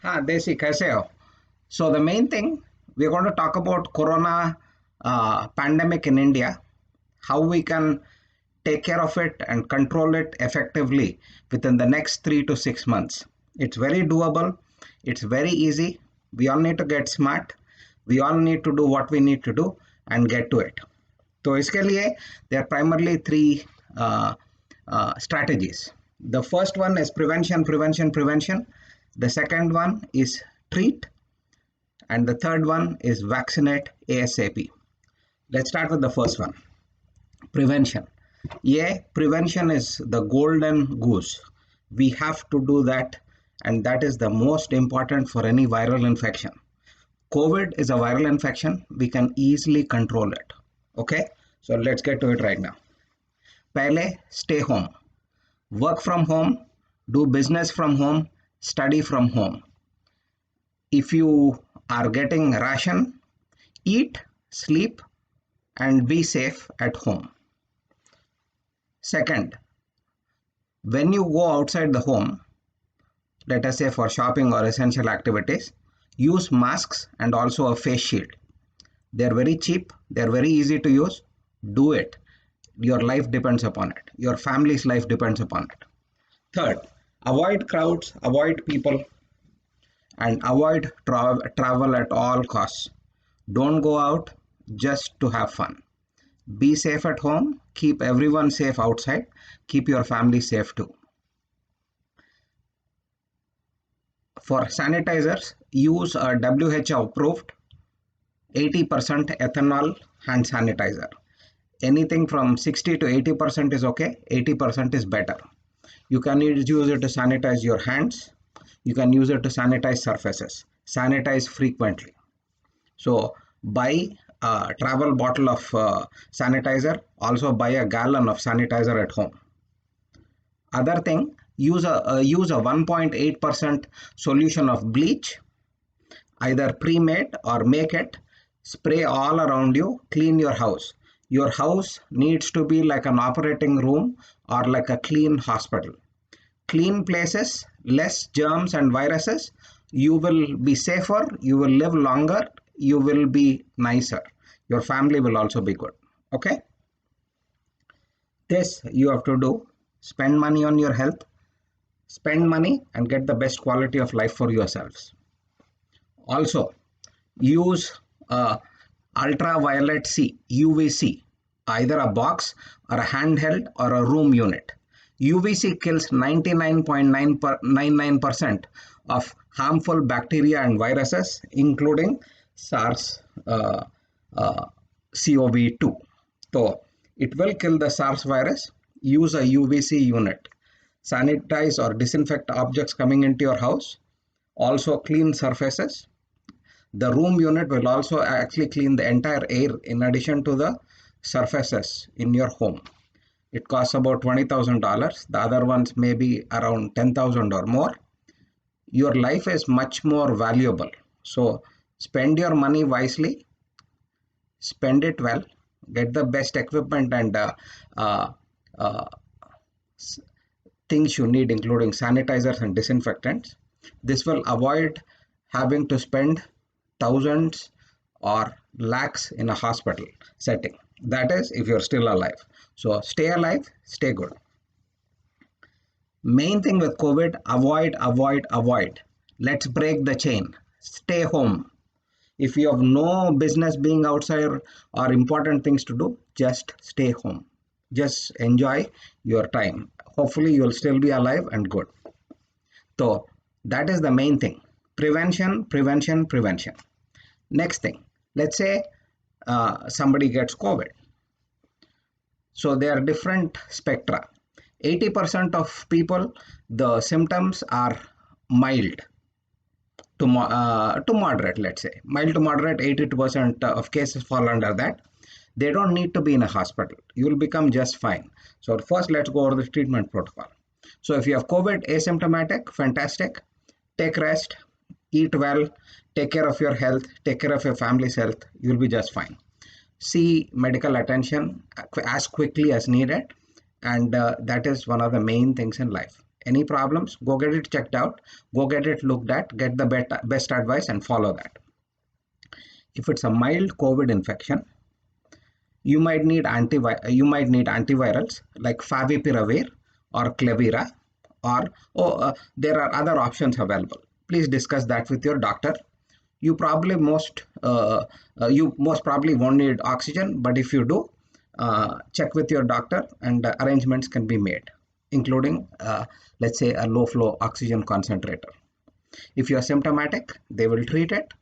हाँ देसी कैसे हो? So the main thing we're going to talk about corona pandemic in India, how we can take care of it and control it effectively within the next 3 to 6 months. It's very doable, it's very easy. We all need to get smart, we all need to do what we need to do and get to it. तो इसके लिए there are primarily three strategies. The first one is prevention. The second one is treat, and the third one is vaccinate ASAP. Let's start with the first one, prevention. Yeah, prevention is the golden goose. We have to do that, and that is the most important for any viral infection. COVID is a viral infection, we can easily control it. Okay, so let's get to it right now. Pehle, stay home, work from home, do business from home, study from home. If you are getting ration, eat, sleep, and be safe at home. Second, when you go outside the home, let us say for shopping or essential activities, use masks and also a face shield. They're very cheap, they're very easy to use. Do it. Your life depends upon it. Your family's life depends upon it. Third, avoid crowds, avoid people, and avoid travel at all costs. Don't go out just to have fun. Be safe at home, keep everyone safe outside, keep your family safe too. For sanitizers, use a WHO approved 80% ethanol hand sanitizer. Anything from 60 to 80% is okay, 80% is better. You can use it to sanitize your hands, you can use it to sanitize surfaces. Sanitize frequently. So buy a travel bottle of sanitizer, also buy a gallon of sanitizer at home. Other thing, use a 1.8% solution of bleach, either pre-made or make it, spray all around you, clean your house. Your house needs to be like an operating room or like a clean hospital. Clean places, less germs and viruses, you will be safer, you will live longer, you will be nicer. Your family will also be good. Okay? This you have to do. Spend money on your health, spend money and get the best quality of life for yourselves. Also, use ultraviolet C, UVC, either a box or a handheld or a room unit. UVC kills 99.99% of harmful bacteria and viruses, including SARS CoV-2. So it will kill the SARS virus. Use a UVC unit. Sanitize or disinfect objects coming into your house. Also clean surfaces. The room unit will also actually clean the entire air in addition to the surfaces in your home. It costs about $20,000. The other ones may be around 10,000 or more. Your life is much more valuable. So spend your money wisely, spend it well, get the best equipment and things you need, including sanitizers and disinfectants. This will avoid having to spend thousands or lakhs in a hospital setting. That is, if you're still alive. So stay alive, stay good. Main thing with COVID, avoid. Let's break the chain. Stay home. If you have no business being outside or important things to do, just stay home. Just enjoy your time. Hopefully, you'll still be alive and good. So, that is the main thing. Prevention. Next thing, let's say somebody gets COVID. So, there are different spectra. 80% of people, the symptoms are mild to moderate, let's say. Mild to moderate, 82% of cases fall under that. They don't need to be in a hospital. You will become just fine. So first, let's go over the treatment protocol. So if you have COVID asymptomatic, fantastic. Take rest, eat well, take care of your health, take care of your family's health. You'll be just fine. See medical attention as quickly as needed. And that is one of the main things in life. Any problems, go get it checked out, go get it looked at, get the best advice and follow that. If it's a mild COVID infection, you might need antivirals like favipiravir or Clevira, or there are other options available. Please discuss that with your doctor. You most probably won't need oxygen, but if you do, check with your doctor and arrangements can be made, including let's say a low flow oxygen concentrator. If you are symptomatic, they will treat it,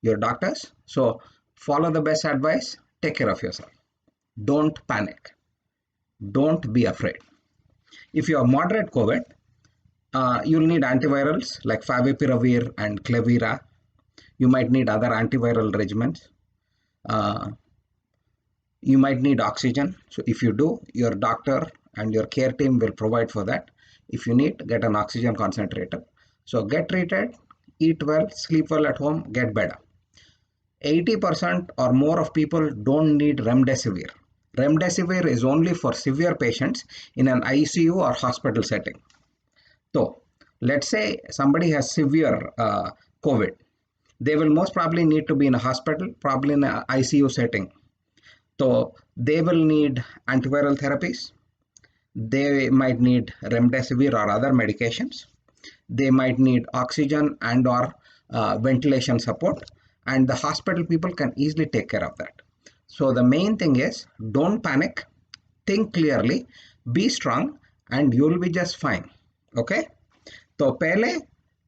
your doctors. So follow the best advice, take care of yourself. Don't panic. Don't be afraid. If you have moderate COVID, you'll need antivirals like favipiravir and Clevira. You might need other antiviral regimens. You might need oxygen. So if you do, your doctor and your care team will provide for that. If you need, get an oxygen concentrator. So get treated, eat well, sleep well at home, get better. 80% or more of people don't need remdesivir. Remdesivir is only for severe patients in an ICU or hospital setting. So let's say somebody has severe COVID. They will most probably need to be in a hospital, probably in an ICU setting. So they will need antiviral therapies. They might need remdesivir or other medications. They might need oxygen and or ventilation support. And the hospital people can easily take care of that. So the main thing is, don't panic, think clearly, be strong, and you will be just fine. Okay? So pehle,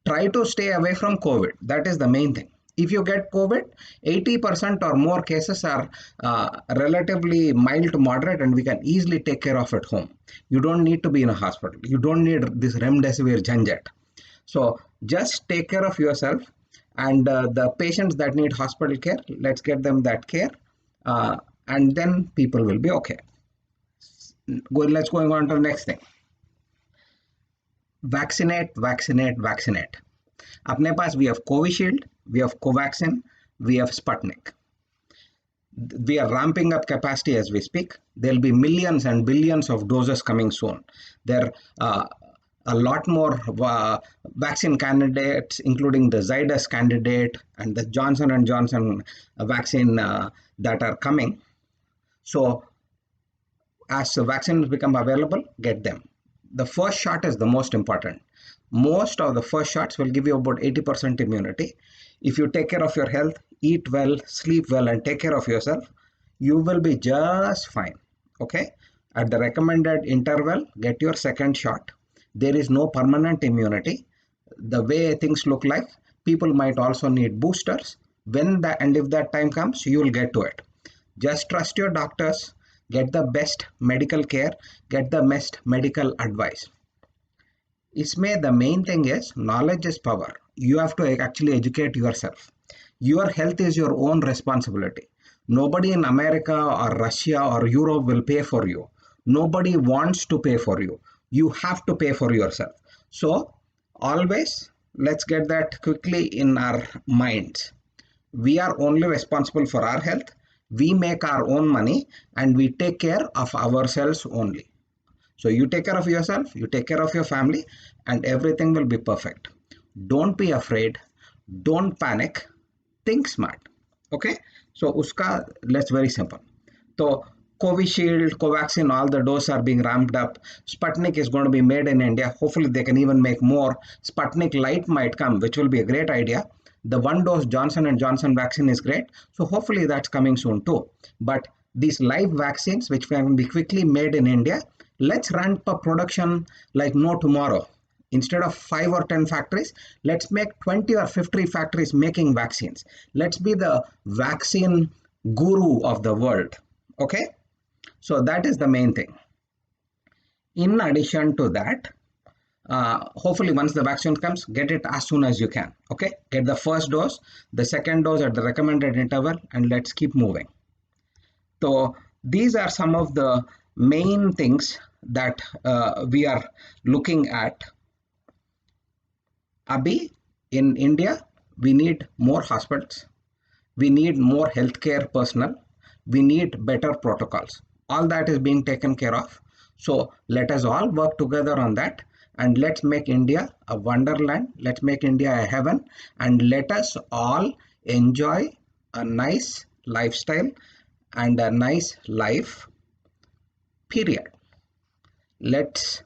try to stay away from COVID. That is the main thing. If you get COVID, 80% or more cases are relatively mild to moderate, and we can easily take care of at home. You don't need to be in a hospital. You don't need this remdesivir janjat. So just take care of yourself, and the patients that need hospital care, let's get them that care, and then people will be okay. Let's go on to the next thing. Vaccinate. Apne paas we have Covishield, we have Covaxin, we have Sputnik. We are ramping up capacity as we speak. There will be millions and billions of doses coming soon. There are a lot more vaccine candidates, including the Zydus candidate and the Johnson & Johnson vaccine that are coming. So as the vaccines become available, get them. The first shot is the most important. Most of the first shots will give you about 80% immunity. If you take care of your health, eat well, sleep well, and take care of yourself, you will be just fine. Okay? At the recommended interval, get your second shot. There is no permanent immunity. The way things look like, people might also need boosters. And if that time comes, you will get to it. Just trust your doctors, get the best medical care, get the best medical advice. Isme the main thing is, knowledge is power. You have to actually educate yourself. Your health is your own responsibility. Nobody in America or Russia or Europe will pay for you. Nobody wants to pay for you. You have to pay for yourself. So always let's get that quickly in our minds. We are only responsible for our health. We make our own money and we take care of ourselves only. So you take care of yourself, you take care of your family, and everything will be perfect. Don't be afraid. Don't panic. Think smart. Okay? So let's very simple. So Covishield, Covaxin, all the doses are being ramped up. Sputnik is going to be made in India. Hopefully they can even make more. Sputnik Light might come, which will be a great idea. The one dose Johnson & Johnson vaccine is great. So hopefully that's coming soon too. But these live vaccines, which can be quickly made in India, let's ramp up production like no tomorrow. Instead of 5 or 10 factories, let's make 20 or 50 factories making vaccines. Let's be the vaccine guru of the world. Okay? So that is the main thing. In addition to that, hopefully once the vaccine comes, get it as soon as you can. Okay? Get the first dose, the second dose at the recommended interval, and let's keep moving. So these are some of the main things that we are looking at. Abhi, in India, we need more hospitals. We need more healthcare personnel. We need better protocols. All that is being taken care of. So let us all work together on that. and let's make India a wonderland. Let's make India a heaven, and let us all enjoy a nice lifestyle and a nice life, period. Let's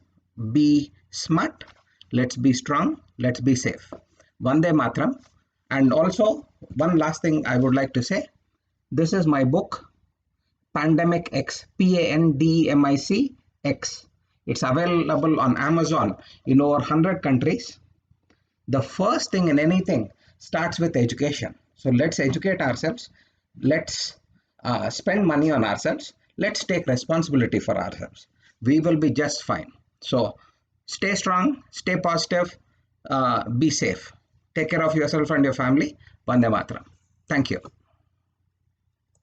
be smart, let's be strong, let's be safe. Vande Matram. And also, one last thing I would like to say, this is my book, Pandemic X, Pandemic X. It's available on Amazon in over 100 countries. The first thing in anything starts with education. So let's educate ourselves. Let's spend money on ourselves. Let's take responsibility for ourselves. We will be just fine. So stay strong, stay positive, be safe. Take care of yourself and your family. Vande Mataram. Thank you.